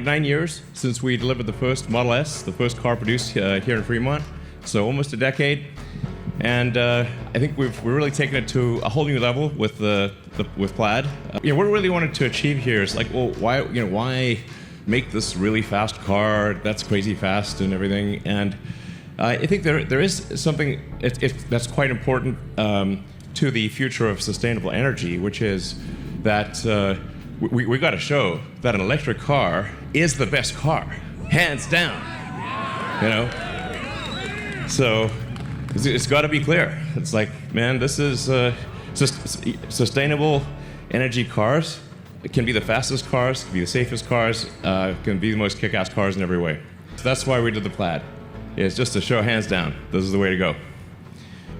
9 years since we delivered the first Model S, the first car produced here in Fremont. So almost a decade. And I think we're really taken it to a whole new level with Plaid. What we really wanted to achieve here is like, well, why make this really fast car that's crazy fast and everything? And I think there is something that's quite important to the future of sustainable energy, which is that we got to show that an electric car is the best car, hands down. So it's got to be clear. It's like, man, this is sustainable energy cars. It can be the fastest cars, can be the safest cars, can be the most kick-ass cars in every way. So that's why we did the Plaid. It's just to show hands down, this is the way to go.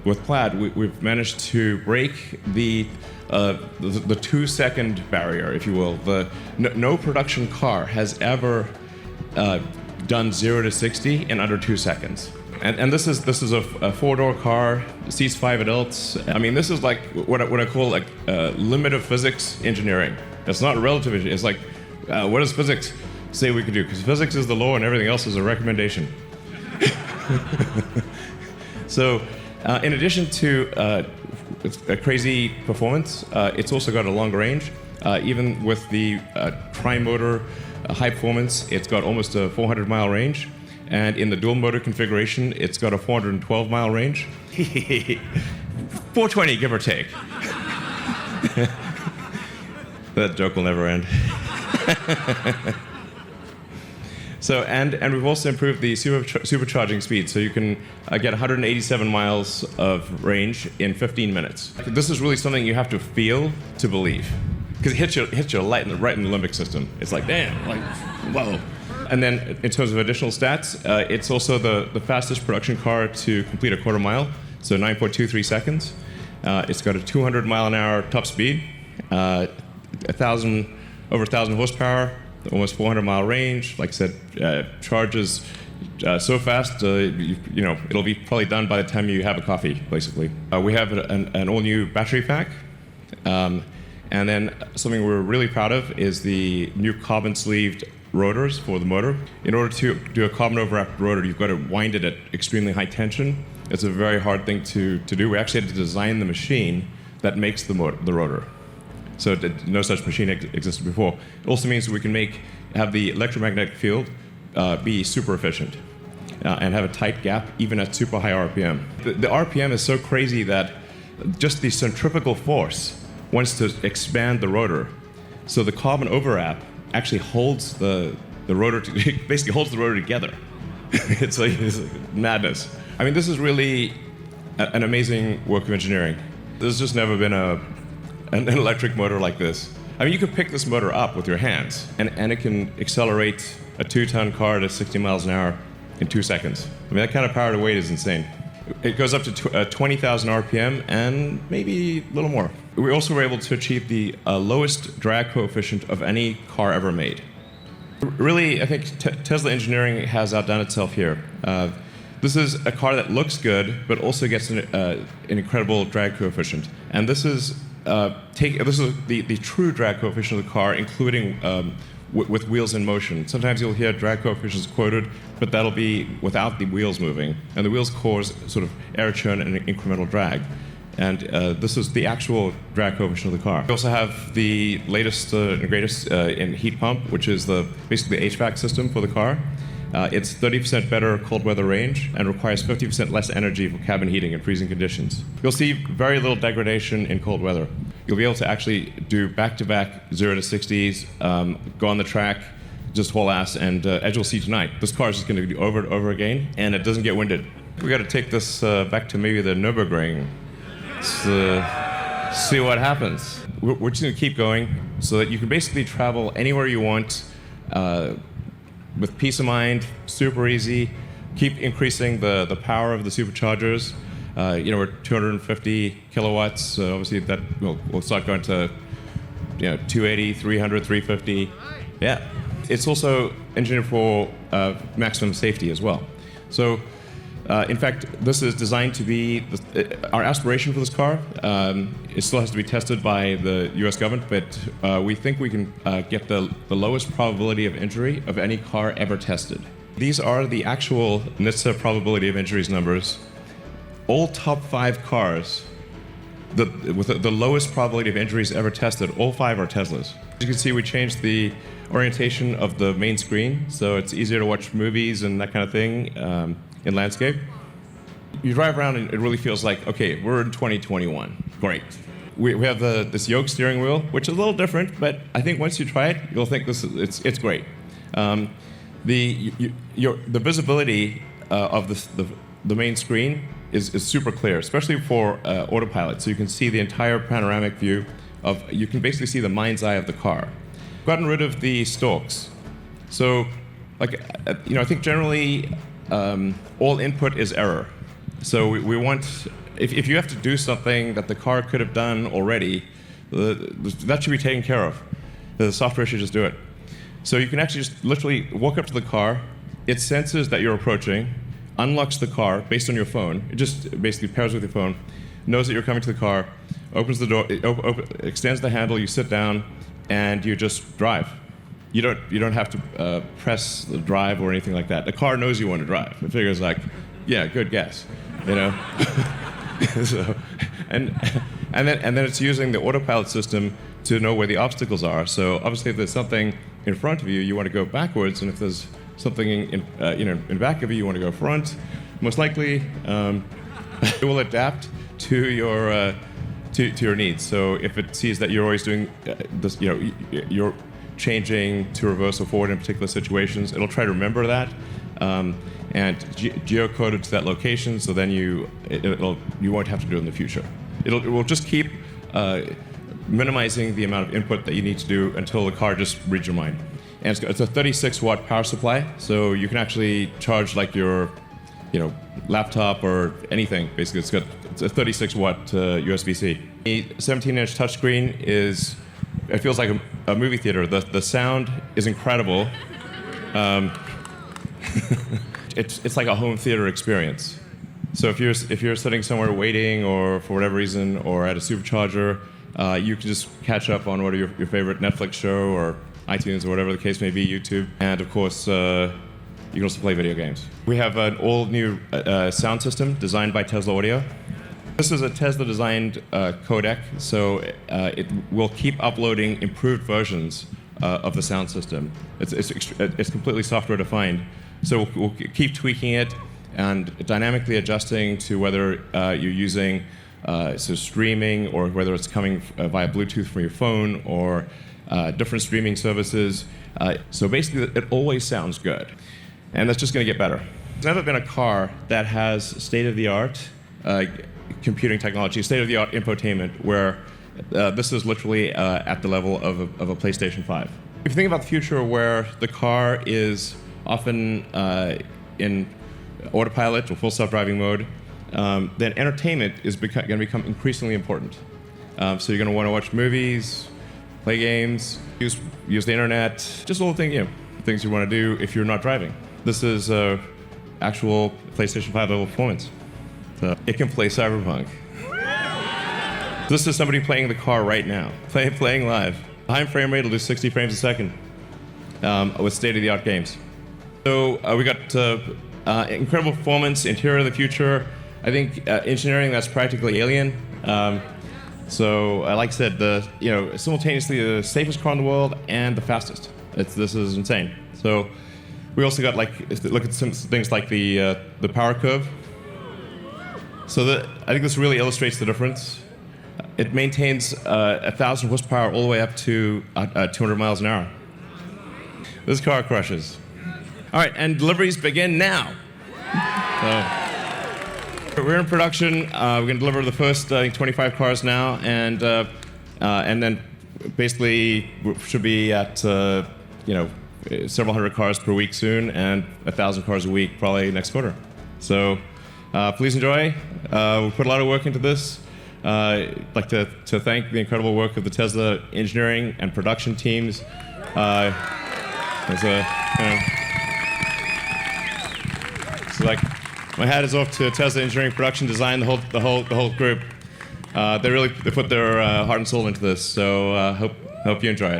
With Plaid, we've managed to break the 2-second barrier, if you will. No production car has ever done 0 to 60 in under 2 seconds. And this is a 4-door car, seats 5 adults. I mean, this is like what I call like limit of physics engineering. It's not relative engineering. It's like, what does physics say we can do? Because physics is the law and everything else is a recommendation. So, in addition to a crazy performance, it's also got a long range. Even with the tri-motor high performance, it's got almost a 400-mile range. And in the dual motor configuration, it's got a 412-mile range. 420, give or take. That joke will never end. So, and we've also improved the supercharging speed, so you can get 187 miles of range in 15 minutes. This is really something you have to feel to believe, because it hits you right in the limbic system. It's like, damn, like, whoa. And then in terms of additional stats, it's also the fastest production car to complete a quarter mile, so 9.23 seconds. It's got a 200-mile-an-hour top speed, over 1,000 horsepower, almost 400-mile range. Like I said, charges so fast, it'll be probably done by the time you have a coffee, basically. We have an all-new battery pack. And then something we're really proud of is the new carbon-sleeved rotors for the motor. In order to do a carbon overwrapped rotor, you've got to wind it at extremely high tension. It's a very hard thing to do. We actually had to design the machine that makes the rotor. So no such machine existed before. It also means we can have the electromagnetic field be super efficient and have a tight gap even at super high RPM. The RPM is so crazy that just the centrifugal force wants to expand the rotor. So the carbon overwrap actually holds the rotor, basically holds the rotor together. It's like madness. I mean, this is really an amazing work of engineering. There's just never been an electric motor like this. I mean, you could pick this motor up with your hands, and it can accelerate a 2-ton car to 60 miles an hour in 2 seconds. I mean, that kind of power to weight is insane. It goes up to 20,000 RPM and maybe a little more. We also were able to achieve the lowest drag coefficient of any car ever made. Really, I think Tesla engineering has outdone itself here. This is a car that looks good, but also gets an incredible drag coefficient. And this is the true drag coefficient of the car, including with wheels in motion. Sometimes you'll hear drag coefficients quoted, but that'll be without the wheels moving. And the wheels cause sort of air churn and incremental drag. And this is the actual drag coefficient of the car. We also have the latest and greatest in heat pump, which is basically the HVAC system for the car. It's 30% better cold weather range and requires 50% less energy for cabin heating in freezing conditions. You'll see very little degradation in cold weather. You'll be able to actually do back-to-back 0 to 60s, go on the track, just haul ass, and as you'll see tonight, this car is just going to do over and over again, and it doesn't get winded. We got to take this back to maybe the Nürburgring. See what happens. We're just going to keep going so that you can basically travel anywhere you want with peace of mind, super easy. Keep increasing the power of the superchargers. We're 250 kilowatts. Obviously, that we'll start going to 280, 300, 350. Yeah. It's also engineered for maximum safety as well. So In fact, this is designed to be our aspiration for this car. It still has to be tested by the U.S. government, but we think we can get the lowest probability of injury of any car ever tested. These are the actual NHTSA probability of injuries numbers. All top 5 cars with the lowest probability of injuries ever tested, all 5 are Teslas. As you can see, we changed the orientation of the main screen, so it's easier to watch movies and that kind of thing in landscape. You drive around and it really feels like, okay, we're in 2021. Great. We have this yoke steering wheel, which is a little different, but I think once you try it, you'll think it's great. The visibility of the main screen is super clear, especially for autopilot. So you can see the entire panoramic view you can basically see the mind's eye of the car. Gotten rid of the stalks. So, I think generally all input is error. So we want, if you have to do something that the car could have done already, that should be taken care of. The software should just do it. So you can actually just literally walk up to the car, it senses that you're approaching, unlocks the car based on your phone. It just basically pairs with your phone, knows that you're coming to the car, opens the door, extends the handle, you sit down, and you just drive. You don't have to press the drive or anything like that. The car knows you want to drive. It figures like, yeah, good guess, you know. So, and then it's using the autopilot system to know where the obstacles are. So obviously, if there's something in front of you, you want to go backwards, and if there's something in back of you, you want to go front. Most likely, it will adapt to your needs. So if it sees that you're always doing this, you're changing to reverse or forward in particular situations, it'll try to remember that and geocode it to that location. So then you won't have to do it in the future. It will just keep minimizing the amount of input that you need to do until the car just reads your mind. And it's a 36-watt power supply, so you can actually charge like your laptop or anything. Basically, it's a 36-watt USB-C. The 17-inch touchscreen it feels like a movie theater. The sound is incredible. It's like a home theater experience. So if you're sitting somewhere waiting, or for whatever reason, or at a supercharger, you can just catch up on your favorite Netflix show or iTunes or whatever the case may be, YouTube, and of course. You can also play video games. We have an all-new sound system designed by Tesla Audio. This is a Tesla-designed codec, so it will keep uploading improved versions of the sound system. It's completely software-defined, so we'll keep tweaking it and dynamically adjusting to whether you're using streaming, or whether it's coming via Bluetooth from your phone, or different streaming services. So basically, it always sounds good. And that's just going to get better. There's never been a car that has state-of-the-art computing technology, state-of-the-art infotainment, where this is literally at the level of a PlayStation 5. If you think about the future where the car is often in autopilot or full self-driving mode, then entertainment is going to become increasingly important. So you're going to want to watch movies, play games, use the internet, just all the things you want to do if you're not driving. This is actual PlayStation 5 level performance. So it can play Cyberpunk. This is somebody playing the car right now, playing live. High frame rate will do 60 frames a second with state-of-the-art games. So we got incredible performance, interior of the future. I think engineering that's practically alien. So like I said, simultaneously the safest car in the world and the fastest. This is insane. So. We also got look at some things like the power curve. So I think this really illustrates the difference. It maintains 1,000 horsepower all the way up to 200 miles an hour. This car crushes. All right, and deliveries begin now. So we're in production. We're going to deliver the first 25 cars now, and then basically should be at several hundred cars per week soon, and 1,000 cars a week probably next quarter. So please enjoy. We put a lot of work into this. I'd like to thank the incredible work of the Tesla engineering and production teams. It's like My hat is off to Tesla engineering, production, design, the whole group. They put their heart and soul into this. So hope you enjoy it.